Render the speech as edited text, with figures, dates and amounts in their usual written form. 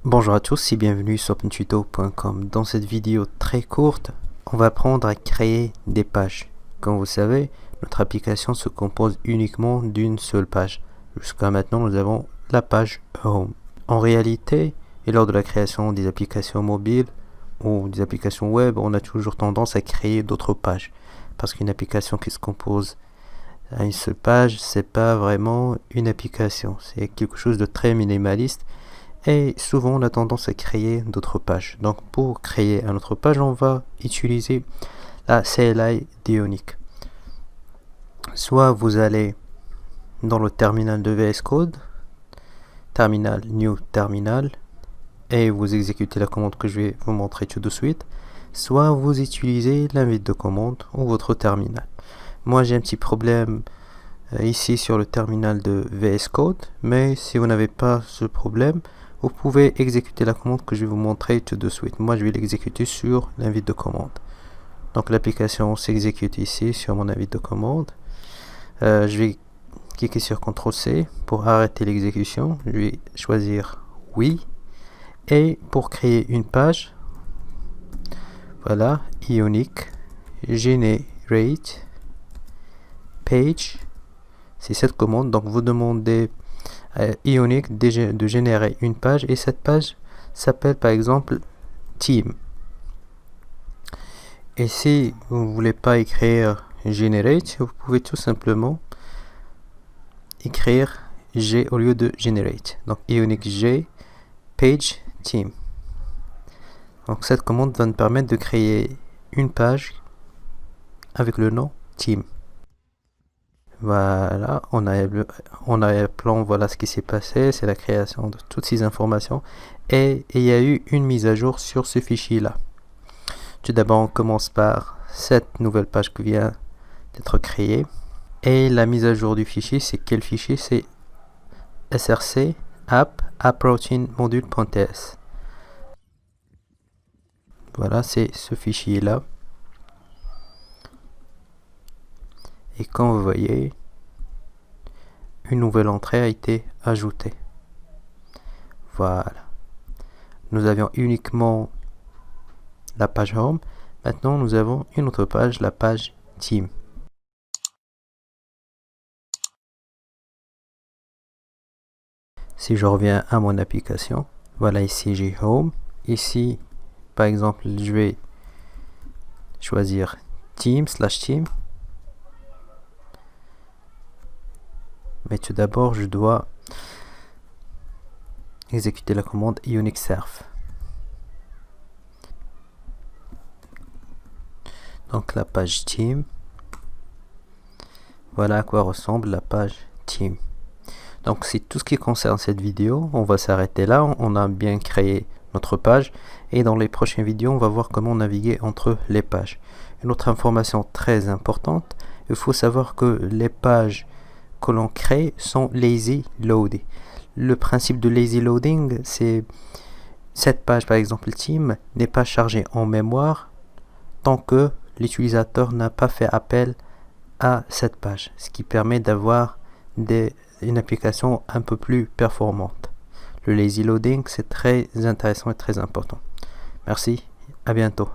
Bonjour à tous et bienvenue sur opentuto.com. Dans cette vidéo très courte, on va apprendre à créer des pages. Comme vous savez, notre application se compose uniquement d'une seule page. Jusqu'à maintenant, nous avons la page Home. En réalité, et lors de la création des applications mobiles ou des applications web, on a toujours tendance à créer d'autres pages. Parce qu'une application qui se compose à une seule page, c'est pas vraiment une application. C'est quelque chose de très minimaliste. Et souvent on a tendance à créer d'autres pages. Donc pour créer une autre page, on va utiliser la CLI d'Ionic. Soit vous allez dans le terminal de VS Code, terminal new terminal, et vous exécutez la commande que je vais vous montrer tout de suite. Soit vous utilisez l'invite de commande ou votre terminal. Moi j'ai un petit problème ici sur le terminal de VS Code, mais si vous n'avez pas ce problème, vous pouvez exécuter la commande que je vais vous montrer tout de suite. Moi je vais l'exécuter sur l'invite de commande. Donc l'application s'exécute ici sur mon invite de commande. Je vais cliquer sur CTRL-C pour arrêter l'exécution. Je vais choisir oui. Et pour créer une page, voilà, Ionic Generate Page. C'est cette commande. Donc vous demandez Ionic de générer une page et cette page s'appelle par exemple Team. Et si vous ne voulez pas écrire Generate, vous pouvez tout simplement écrire G au lieu de Generate. Donc Ionic G Page Team. Donc cette commande va nous permettre de créer une page avec le nom Team. Voilà, on a le plan, voilà ce qui s'est passé, c'est la création de toutes ces informations et il y a eu une mise à jour sur ce fichier là. Tout d'abord on commence par cette nouvelle page qui vient d'être créée et la mise à jour du fichier, c'est quel fichier? C'est src app.approaching module.ts. Voilà, c'est ce fichier là. Et comme vous voyez, une nouvelle entrée a été ajoutée. Voilà. Nous avions uniquement la page Home. Maintenant, nous avons une autre page, la page Team. Si je reviens à mon application, voilà ici j'ai Home. Ici, par exemple, je vais choisir Team/Team. Mais tout d'abord, je dois exécuter la commande Ionic Serve. Donc la page Team. Voilà à quoi ressemble la page Team. Donc c'est tout ce qui concerne cette vidéo. On va s'arrêter là. On a bien créé notre page. Et dans les prochaines vidéos, on va voir comment naviguer entre les pages. Une autre information très importante, il faut savoir que les pages que l'on crée sont lazy loaded. Le principe de lazy loading, c'est cette page par exemple Team n'est pas chargée en mémoire tant que l'utilisateur n'a pas fait appel à cette page, ce qui permet d'avoir une application un peu plus performante. Le lazy loading, c'est très intéressant et très important. Merci, à bientôt.